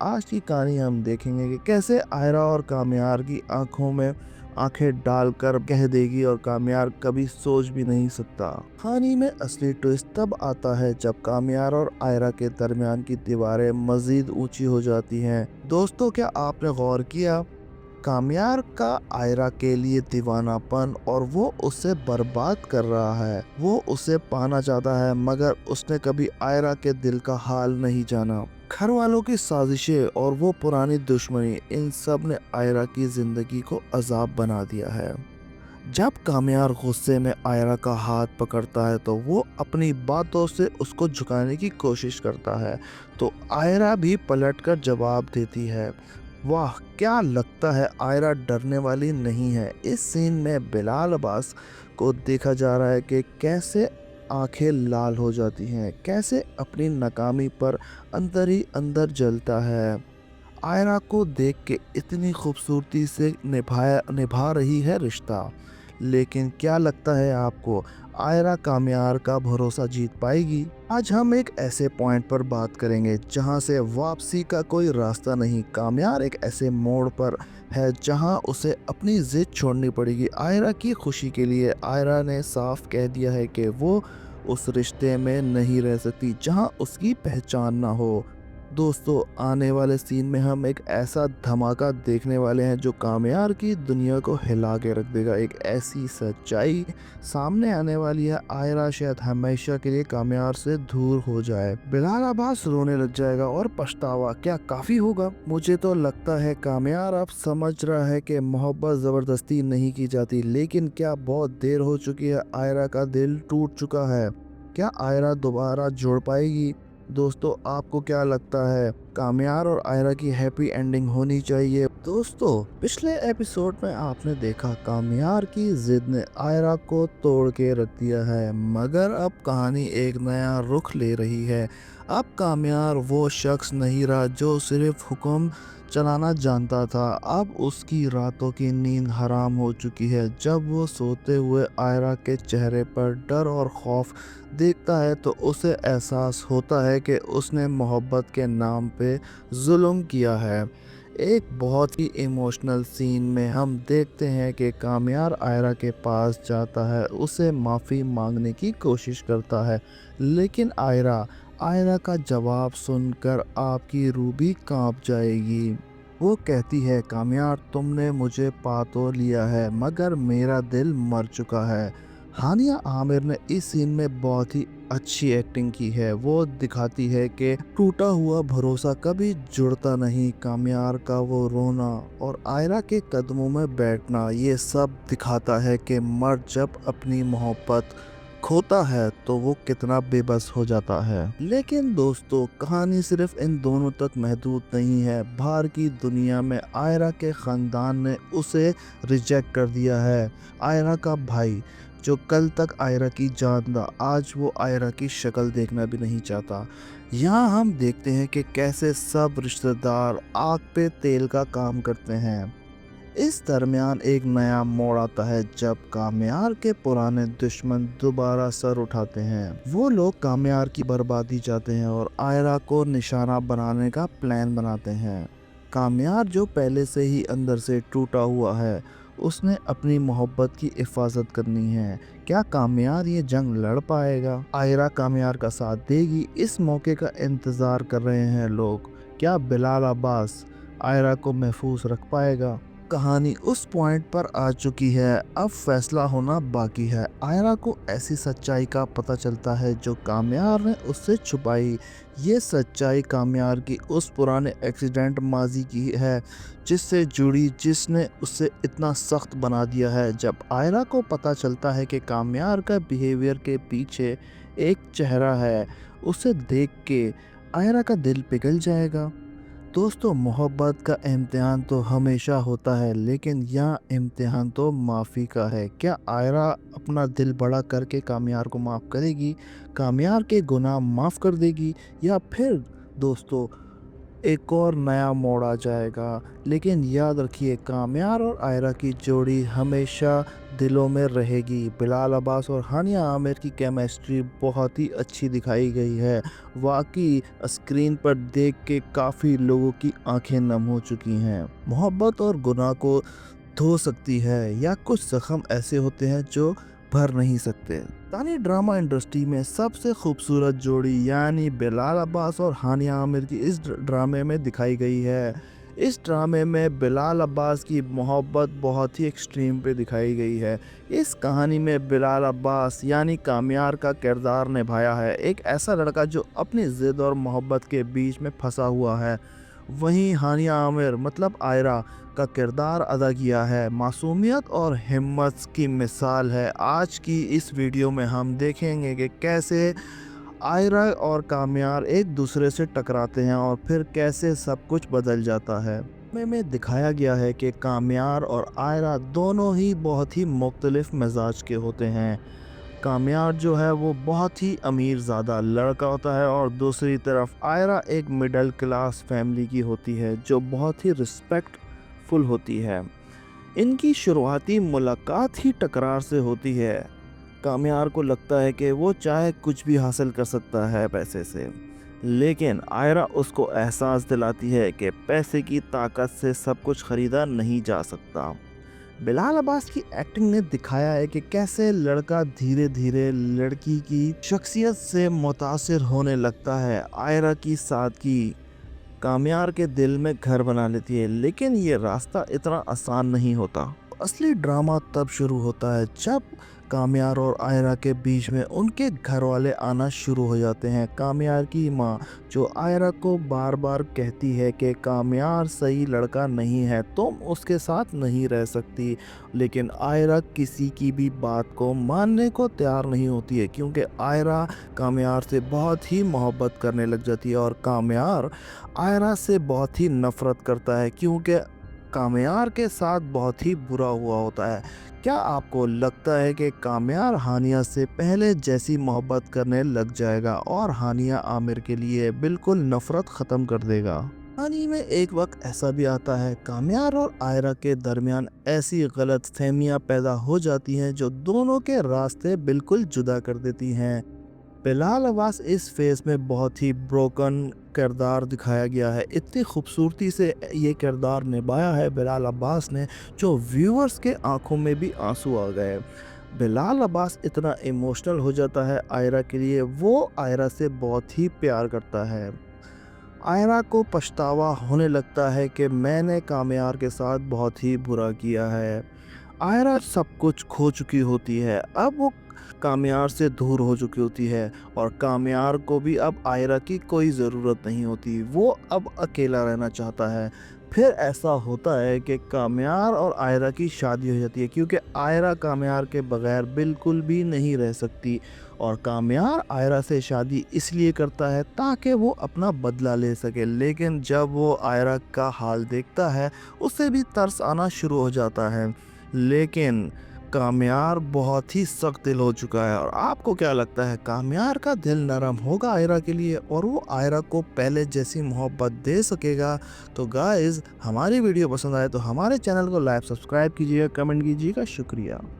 आज की कहानी हम देखेंगे कि कैसे आयरा और कामयार की आंखों में आंखें डालकर कह देगी और कामयार कभी सोच भी नहीं सकता। कहानी में असली ट्विस्ट तब आता है जब कामयार और आयरा के दरमियान की दीवारें मजीद ऊंची हो जाती हैं। दोस्तों, क्या आपने गौर किया? कामयार का आयरा के लिए दीवानापन और वो उसे बर्बाद कर रहा है। वो उसे पाना चाहता है मगर उसने कभी आयरा के दिल का हाल नहीं जाना। घर वालों की साजिशें और वो पुरानी दुश्मनी, इन सब ने आयरा की जिंदगी को अजाब बना दिया है। जब कामयार गुस्से में आयरा का हाथ पकड़ता है तो वो अपनी बातों से उसको झुकाने की कोशिश करता है, तो आयरा भी पलटकर जवाब देती है। वाह, क्या लगता है आयरा डरने वाली नहीं है। इस सीन में बिलाल अब्बास को देखा जा रहा है कि कैसे आंखें लाल हो जाती हैं, कैसे अपनी नाकामी पर अंदर ही अंदर जलता है। आयरा को देख के इतनी खूबसूरती से निभा रही है रिश्ता। लेकिन क्या लगता है आपको, आयरा कामयार का भरोसा जीत पाएगी? आज हम एक ऐसे पॉइंट पर बात करेंगे जहां से वापसी का कोई रास्ता नहीं। कामयार एक ऐसे मोड़ पर है जहां उसे अपनी जिद छोड़नी पड़ेगी आयरा की खुशी के लिए। आयरा ने साफ कह दिया है कि वो उस रिश्ते में नहीं रह सकती जहां उसकी पहचान ना हो। दोस्तों, आने वाले सीन में हम एक ऐसा धमाका देखने वाले हैं जो कामयार की दुनिया को हिला के रख देगा। एक ऐसी सच्चाई सामने आने वाली है, आयरा शायद हमेशा के लिए कामयार से दूर हो जाए। बिलाल अब्बास रोने लग जाएगा और पछतावा क्या काफी होगा? मुझे तो लगता है कामयार अब समझ रहा है कि मोहब्बत जबरदस्ती नहीं की जाती, लेकिन क्या बहुत देर हो चुकी है। आयरा का दिल टूट चुका है। क्या आयरा दोबारा जोड़ पाएगी? दोस्तों, आपको क्या लगता है, कामयार और आयरा की हैप्पी एंडिंग होनी चाहिए? दोस्तों, पिछले एपिसोड में आपने देखा कामयार की जिद ने आयरा को तोड़ के रख दिया है, मगर अब कहानी एक नया रुख ले रही है। अब कामयार वो शख्स नहीं रहा जो सिर्फ हुक्म चलाना जानता था। अब उसकी रातों की नींद हराम हो चुकी है। जब वो सोते हुए आयरा के चेहरे पर डर और खौफ देखता है तो उसे एहसास होता है कि उसने मोहब्बत के नाम पे जुल्म किया है। एक बहुत ही इमोशनल सीन में हम देखते हैं कि कामयार आयरा के पास जाता है, उसे माफ़ी मांगने की कोशिश करता है, लेकिन आयरा का जवाब सुनकर आपकी रूह भी कांप जाएगी। वो कहती है, कामयार तुमने मुझे पा तो लिया है मगर मेरा दिल मर चुका है। हानिया आमिर ने इस सीन में बहुत ही अच्छी एक्टिंग की है। वो दिखाती है कि टूटा हुआ भरोसा कभी जुड़ता नहीं। कामयार का वो रोना और आयरा के कदमों में बैठना, ये सब दिखाता है कि मर्द जब अपनी मोहब्बत खोता है तो वो कितना बेबस हो जाता है। लेकिन दोस्तों, कहानी सिर्फ इन दोनों तक महदूद नहीं है। बाहर की दुनिया में आयरा के खानदान ने उसे रिजेक्ट कर दिया है। आयरा का भाई जो कल तक आयरा की जान था, आज वो आयरा की शक्ल देखना भी नहीं चाहता। यहाँ हम देखते हैं कि कैसे सब रिश्तेदार आग पे तेल का काम करते हैं। इस दरमियान एक नया मोड़ आता है जब कामयार के पुराने दुश्मन दोबारा सर उठाते हैं। वो लोग कामयार की बर्बादी चाहते हैं और आयरा को निशाना बनाने का प्लान बनाते हैं। कामयार जो पहले से ही अंदर से टूटा हुआ है, उसने अपनी मोहब्बत की हिफाजत करनी है। क्या कामयार ये जंग लड़ पाएगा? आयरा कामयार का साथ देगी? इस मौके का इंतज़ार कर रहे हैं लोग। क्या बिलाल अब्बास आयरा को महफूज रख पाएगा? कहानी उस पॉइंट पर आ चुकी है, अब फैसला होना बाकी है। आयरा को ऐसी सच्चाई का पता चलता है जो कामयार ने उससे छुपाई। ये सच्चाई कामयार की उस पुराने एक्सीडेंट माजी की है जिससे जुड़ी, जिसने उसे इतना सख्त बना दिया है। जब आयरा को पता चलता है कि कामयार का बिहेवियर के पीछे एक चेहरा है, उसे देख के आयरा का दिल पिघल जाएगा। दोस्तों, मोहब्बत का इम्तिहान तो हमेशा होता है, लेकिन यह इम्तिहान तो माफ़ी का है। क्या आयरा अपना दिल बड़ा करके कामयार को माफ़ करेगी, कामयार के गुनाह माफ़ कर देगी, या फिर दोस्तों एक और नया मोड़ आ जाएगा? लेकिन याद रखिए, कामयार और आयरा की जोड़ी हमेशा दिलों में रहेगी। बिलाल अब्बास और हानिया आमिर की केमिस्ट्री बहुत ही अच्छी दिखाई गई है। वाकई स्क्रीन पर देख के काफ़ी लोगों की आंखें नम हो चुकी हैं। मोहब्बत और गुनाह को धो सकती है या कुछ जख्म ऐसे होते हैं जो भर नहीं सकते। पाकिस्तानी ड्रामा इंडस्ट्री में सबसे खूबसूरत जोड़ी यानी बिलाल अब्बास और हानिया आमिर की इस ड्रामे में दिखाई गई है। इस ड्रामे में बिलाल अब्बास की मोहब्बत बहुत ही एक्सट्रीम पे दिखाई गई है। इस कहानी में बिलाल अब्बास यानी कामयार का किरदार निभाया है एक ऐसा लड़का जो अपनी ज़िद और मोहब्बत के बीच में फंसा हुआ है। वहीं हानिया आमिर मतलब आयरा का किरदार अदा किया है मासूमियत और हिम्मत की मिसाल है। आज की इस वीडियो में हम देखेंगे कि कैसे आयरा और कामयार एक दूसरे से टकराते हैं और फिर कैसे सब कुछ बदल जाता है। में दिखाया गया है कि कामयार और आयरा दोनों ही बहुत ही मुख्तलिफ मिजाज के होते हैं। कामयार जो है वो बहुत ही अमीर ज़्यादा लड़का होता है और दूसरी तरफ आयरा एक मिडिल क्लास फैमिली की होती है जो बहुत ही रिस्पेक्टफुल होती है। इनकी शुरुआती मुलाकात ही टकरार से होती है। कामयार को लगता है कि वो चाहे कुछ भी हासिल कर सकता है पैसे से, लेकिन आयरा उसको एहसास दिलाती है कि पैसे की ताकत से सब कुछ ख़रीदा नहीं जा सकता। बिलाल अब्बास की एक्टिंग ने दिखाया है कि कैसे लड़का धीरे धीरे लड़की की शख्सियत से मुतासिर होने लगता है। आयरा की सादगी कामयार के दिल में घर बना लेती है, लेकिन ये रास्ता इतना आसान नहीं होता। असली ड्रामा तब शुरू होता है जब कामयार और आयरा के बीच में उनके घर वाले आना शुरू हो जाते हैं। कामयार की माँ जो आयरा को बार बार कहती है कि कामयार सही लड़का नहीं है, तुम उसके साथ नहीं रह सकती, लेकिन आयरा किसी की भी बात को मानने को तैयार नहीं होती है क्योंकि आयरा कामयार से बहुत ही मोहब्बत करने लग जाती है और कामयार आयरा से बहुत ही नफ़रत करता है क्योंकि कामयार के साथ बहुत ही बुरा हुआ होता है। क्या आपको लगता है कि कामयार हानिया से पहले जैसी मोहब्बत करने लग जाएगा और हानिया आमिर के लिए बिल्कुल नफ़रत ख़त्म कर देगा? कहानी में एक वक्त ऐसा भी आता है कामयार और आयरा के दरमियान ऐसी गलत फहमियाँ पैदा हो जाती हैं जो दोनों के रास्ते बिल्कुल जुदा कर देती हैं। बिलाल अब्बास इस फेज़ में बहुत ही ब्रोकन किरदार दिखाया गया है। इतनी खूबसूरती से ये किरदार निभाया है बिलाल अब्बास ने जो व्यूअर्स के आंखों में भी आंसू आ गए। बिलाल अब्बास इतना इमोशनल हो जाता है आयरा के लिए, वो आयरा से बहुत ही प्यार करता है। आयरा को पछतावा होने लगता है कि मैंने कामयार के साथ बहुत ही बुरा किया है। आयरा सब कुछ खो चुकी होती है, अब वो कामयार से दूर हो चुकी होती है और कामयार को भी अब आयरा की कोई ज़रूरत नहीं होती, वो अब अकेला रहना चाहता है। फिर ऐसा होता है कि कामयार और आयरा की शादी हो जाती है क्योंकि आयरा कामयार के बगैर बिल्कुल भी नहीं रह सकती और कामयार आयरा से शादी इसलिए करता है ताकि वो अपना बदला ले सके। लेकिन जब वो आयरा का हाल देखता है उसे भी तरस आना शुरू हो जाता है। लेकिन कामयार बहुत ही सख्त दिल हो चुका है और आपको क्या लगता है कामयार का दिल नरम होगा आयरा के लिए और वो आयरा को पहले जैसी मोहब्बत दे सकेगा? तो गाइस हमारी वीडियो पसंद आए तो हमारे चैनल को लाइक सब्सक्राइब कीजिएगा, कमेंट कीजिएगा। शुक्रिया।